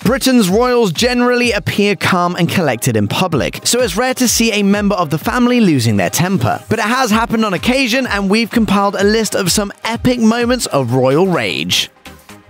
Britain's royals generally appear calm and collected in public, so it's rare to see a member of the family losing their temper. But it has happened on occasion, and we've compiled a list of some epic moments of royal rage.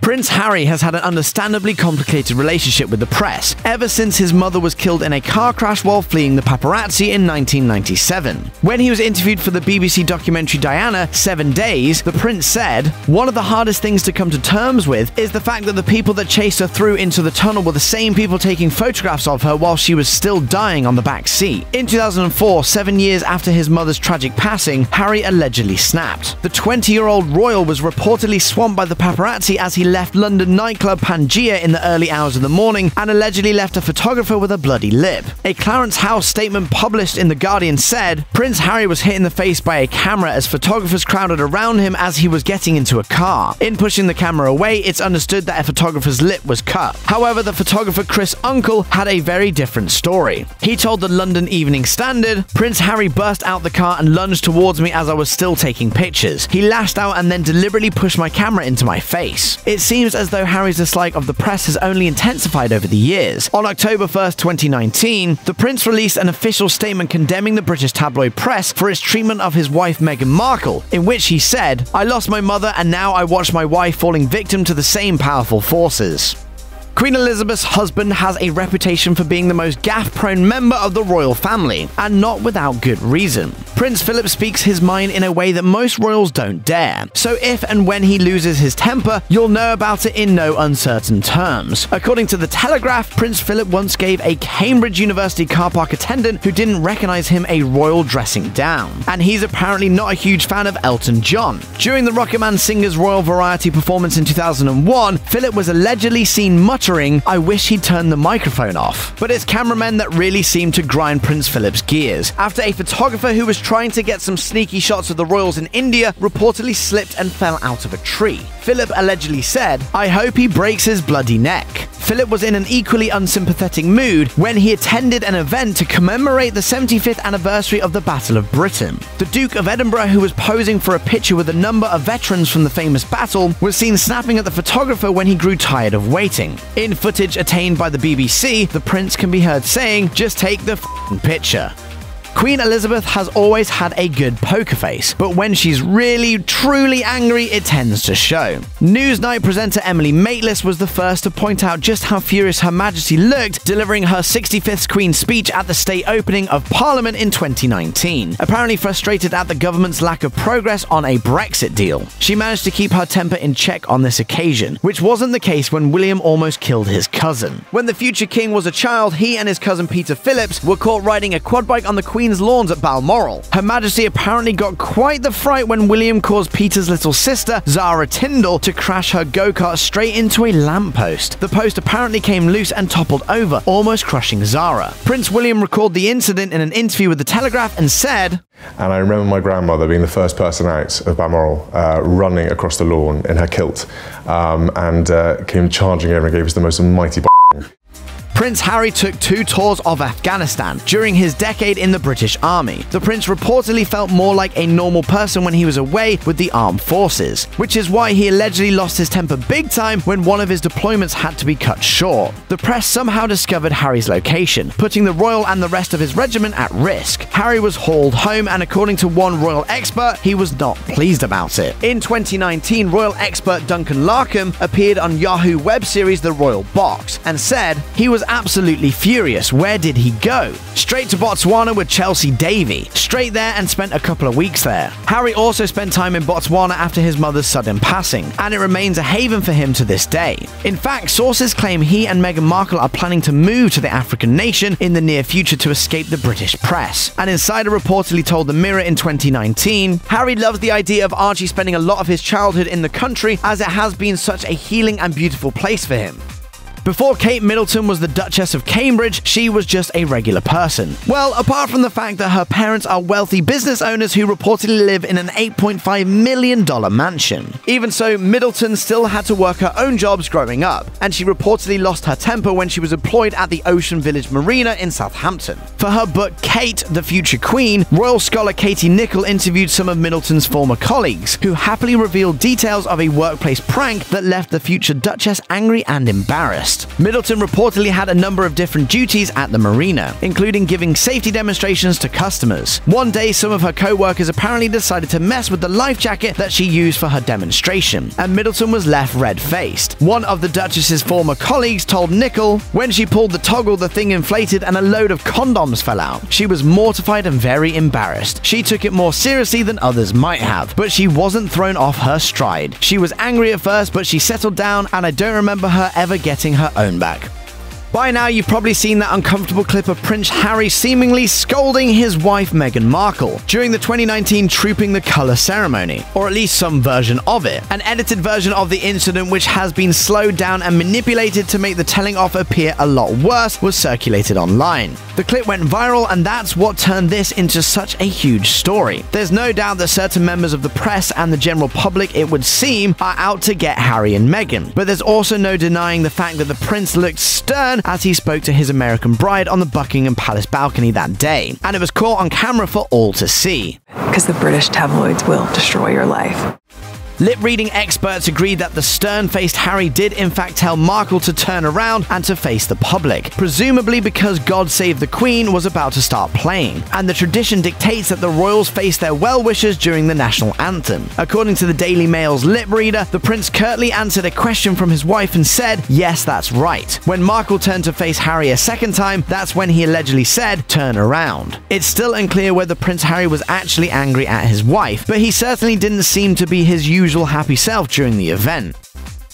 Prince Harry has had an understandably complicated relationship with the press ever since his mother was killed in a car crash while fleeing the paparazzi in 1997. When he was interviewed for the BBC documentary Diana, 7 Days, the prince said, "One of the hardest things to come to terms with is the fact that the people that chased her through into the tunnel were the same people taking photographs of her while she was still dying on the back seat." In 2004, 7 years after his mother's tragic passing, Harry allegedly snapped. The 20-year-old royal was reportedly swamped by the paparazzi as he left London nightclub Pangaea in the early hours of the morning and allegedly left a photographer with a bloody lip. A Clarence House statement published in The Guardian said, "Prince Harry was hit in the face by a camera as photographers crowded around him as he was getting into a car. In pushing the camera away, it's understood that a photographer's lip was cut." However, the photographer Chris Uncle had a very different story. He told the London Evening Standard, "Prince Harry burst out the car and lunged towards me as I was still taking pictures. He lashed out and then deliberately pushed my camera into my face." It seems as though Harry's dislike of the press has only intensified over the years. On October 1st, 2019, the prince released an official statement condemning the British tabloid press for its treatment of his wife Meghan Markle, in which he said, "I lost my mother and now I watch my wife falling victim to the same powerful forces." Queen Elizabeth's husband has a reputation for being the most gaffe-prone member of the royal family, and not without good reason. Prince Philip speaks his mind in a way that most royals don't dare, so if and when he loses his temper, you'll know about it in no uncertain terms. According to The Telegraph, Prince Philip once gave a Cambridge University car park attendant who didn't recognize him a royal dressing down, and he's apparently not a huge fan of Elton John. During the Rocket Man Singer's Royal Variety performance in 2001, Philip was allegedly seen muttering, "I wish he'd turn the microphone off." But it's cameramen that really seem to grind Prince Philip's gears, after a photographer who was trying to get some sneaky shots of the royals in India reportedly slipped and fell out of a tree. Philip allegedly said, "I hope he breaks his bloody neck." Philip was in an equally unsympathetic mood when he attended an event to commemorate the 75th anniversary of the Battle of Britain. The Duke of Edinburgh, who was posing for a picture with a number of veterans from the famous battle, was seen snapping at the photographer when he grew tired of waiting. In footage attained by the BBC, the prince can be heard saying, "Just take the f***ing picture." Queen Elizabeth has always had a good poker face, but when she's really, truly angry, it tends to show. Newsnight presenter Emily Maitlis was the first to point out just how furious Her Majesty looked delivering her 65th Queen speech at the state opening of Parliament in 2019, apparently frustrated at the government's lack of progress on a Brexit deal. She managed to keep her temper in check on this occasion, which wasn't the case when William almost killed his cousin. When the future king was a child, he and his cousin Peter Phillips were caught riding a quad bike on the Queen's lawns at Balmoral. Her Majesty apparently got quite the fright when William caused Peter's little sister, Zara Tyndall, to crash her go-kart straight into a lamppost. The post apparently came loose and toppled over, almost crushing Zara. Prince William recalled the incident in an interview with The Telegraph and said, "And I remember my grandmother being the first person out of Balmoral, running across the lawn in her kilt, and came charging over and gave us the most mighty Prince Harry took 2 tours of Afghanistan during his decade in the British Army. The prince reportedly felt more like a normal person when he was away with the armed forces, which is why he allegedly lost his temper big time when one of his deployments had to be cut short. The press somehow discovered Harry's location, putting the royal and the rest of his regiment at risk. Harry was hauled home, and according to one royal expert, he was not pleased about it. In 2019, royal expert Duncan Larkham appeared on Yahoo web series The Royal Box and said he was absolutely furious. Where did he go? Straight to Botswana with Chelsea Davy. Straight there and spent a couple of weeks there. Harry also spent time in Botswana after his mother's sudden passing, and it remains a haven for him to this day. In fact, sources claim he and Meghan Markle are planning to move to the African nation in the near future to escape the British press. An insider reportedly told The Mirror in 2019, "Harry loves the idea of Archie spending a lot of his childhood in the country as it has been such a healing and beautiful place for him." Before Kate Middleton was the Duchess of Cambridge, she was just a regular person. Well, apart from the fact that her parents are wealthy business owners who reportedly live in an $8.5 million mansion. Even so, Middleton still had to work her own jobs growing up, and she reportedly lost her temper when she was employed at the Ocean Village Marina in Southampton. For her book Kate, the Future Queen, royal scholar Katie Nicholl interviewed some of Middleton's former colleagues, who happily revealed details of a workplace prank that left the future Duchess angry and embarrassed. past. Middleton reportedly had a number of different duties at the marina, including giving safety demonstrations to customers. One day, some of her co-workers apparently decided to mess with the life jacket that she used for her demonstration, and Middleton was left red-faced. One of the Duchess's former colleagues told Nickel, when she pulled the toggle, the thing inflated and a load of condoms fell out. She was mortified and very embarrassed. She took it more seriously than others might have, but she wasn't thrown off her stride. She was angry at first, but she settled down, and I don't remember her ever getting her own back. By now, you've probably seen that uncomfortable clip of Prince Harry seemingly scolding his wife Meghan Markle during the 2019 Trooping the Colour ceremony, or at least some version of it. An edited version of the incident, which has been slowed down and manipulated to make the telling off appear a lot worse, was circulated online. The clip went viral, and that's what turned this into such a huge story. There's no doubt that certain members of the press and the general public, it would seem, are out to get Harry and Meghan, but there's also no denying the fact that the prince looked stern as he spoke to his American bride on the Buckingham Palace balcony that day, and it was caught on camera for all to see. Because the British tabloids will destroy your life. Lip-reading experts agreed that the stern-faced Harry did in fact tell Markle to turn around and to face the public, presumably because God Save the Queen was about to start playing, and the tradition dictates that the royals face their well-wishers during the national anthem. According to the Daily Mail's lip reader, the prince curtly answered a question from his wife and said, "Yes, that's right." When Markle turned to face Harry a second time, that's when he allegedly said, "Turn around." It's still unclear whether Prince Harry was actually angry at his wife, but he certainly didn't seem to be his usual happy self during the event.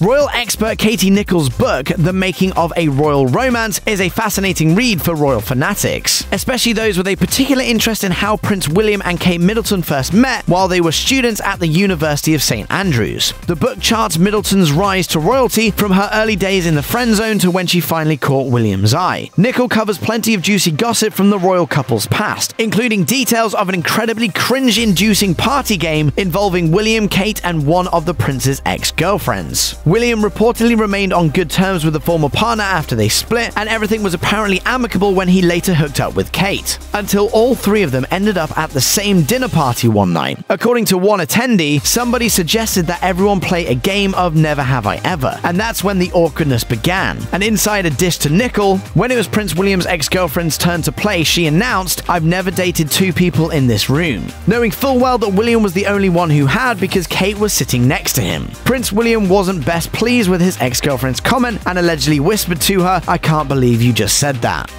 Royal expert Katie Nichols' book, The Making of a Royal Romance, is a fascinating read for royal fanatics, especially those with a particular interest in how Prince William and Kate Middleton first met while they were students at the University of St. Andrews. The book charts Middleton's rise to royalty from her early days in the friend zone to when she finally caught William's eye. Nichols covers plenty of juicy gossip from the royal couple's past, including details of an incredibly cringe-inducing party game involving William, Kate, and one of the prince's ex-girlfriends. William reportedly remained on good terms with the former partner after they split, and everything was apparently amicable when he later hooked up with Kate, until all three of them ended up at the same dinner party one night. According to one attendee, somebody suggested that everyone play a game of Never Have I Ever, and that's when the awkwardness began. An insider dish to Nickel, when it was Prince William's ex-girlfriend's turn to play, she announced, "I've never dated two people in this room," knowing full well that William was the only one who had because Kate was sitting next to him. Prince William wasn't best pleased with his ex-girlfriend's comment and allegedly whispered to her, "I can't believe you just said that."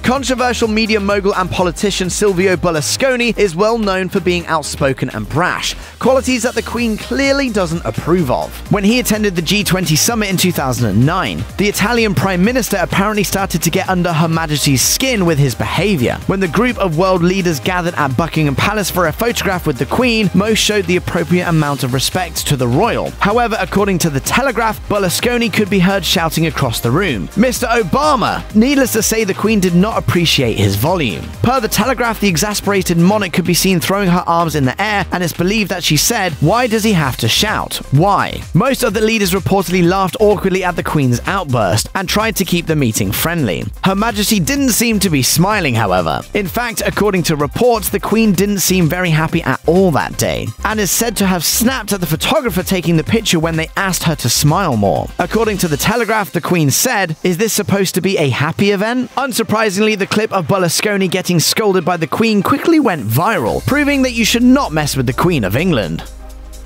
Controversial media mogul and politician Silvio Berlusconi is well known for being outspoken and brash, qualities that the Queen clearly doesn't approve of. When he attended the G20 summit in 2009, the Italian Prime Minister apparently started to get under Her Majesty's skin with his behavior. When the group of world leaders gathered at Buckingham Palace for a photograph with the Queen, most showed the appropriate amount of respect to the royal. However, according to The Telegraph, Berlusconi could be heard shouting across the room, "Mr. Obama!" Needless to say, the Queen did not appreciate his volume. Per The Telegraph, the exasperated monarch could be seen throwing her arms in the air, and it's believed that she said, "Why does he have to shout? Why?" Most of the leaders reportedly laughed awkwardly at the Queen's outburst and tried to keep the meeting friendly. Her Majesty didn't seem to be smiling, however. In fact, according to reports, the Queen didn't seem very happy at all that day, and is said to have snapped at the photographer taking the picture when they asked her to smile more. According to The Telegraph, the Queen said, "Is this supposed to be a happy event?" Unsurprisingly, the clip of Berlusconi getting scolded by the Queen quickly went viral, proving that you should not mess with the Queen of England.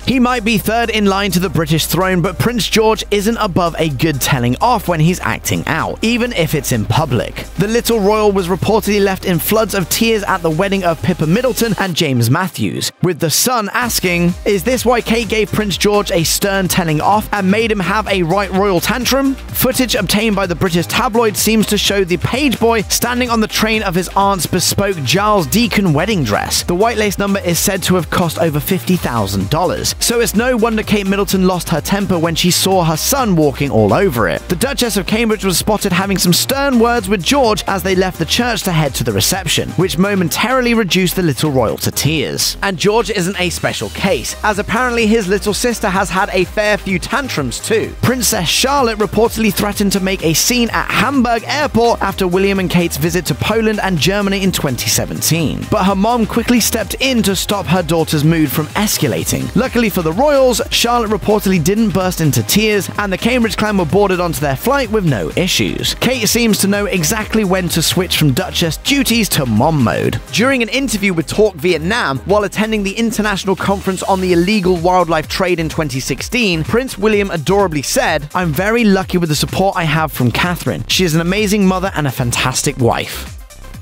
He might be third in line to the British throne, but Prince George isn't above a good telling off when he's acting out, even if it's in public. The little royal was reportedly left in floods of tears at the wedding of Pippa Middleton and James Matthews, with the son asking, "Is this why Kate gave Prince George a stern telling off and made him have a right royal tantrum?" Footage obtained by the British tabloid seems to show the page boy standing on the train of his aunt's bespoke Giles Deacon wedding dress. The white lace number is said to have cost over $50,000. So it's no wonder Kate Middleton lost her temper when she saw her son walking all over it. The Duchess of Cambridge was spotted having some stern words with George as they left the church to head to the reception, which momentarily reduced the little royal to tears. And George isn't a special case, as apparently his little sister has had a fair few tantrums too. Princess Charlotte reportedly threatened to make a scene at Hamburg airport after William and Kate's visit to Poland and Germany in 2017. But her mom quickly stepped in to stop her daughter's mood from escalating. Luckily, Luckily for the royals, Charlotte reportedly didn't burst into tears, and the Cambridge clan were boarded onto their flight with no issues. Kate seems to know exactly when to switch from Duchess duties to mom mode. During an interview with Talk Vietnam, while attending the International Conference on the Illegal Wildlife Trade in 2016, Prince William adorably said, "I'm very lucky with the support I have from Catherine. She is an amazing mother and a fantastic wife."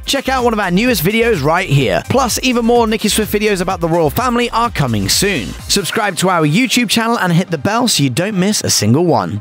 Check out one of our newest videos right here. Plus, even more Nicki Swift videos about the royal family are coming soon. Subscribe to our YouTube channel and hit the bell so you don't miss a single one.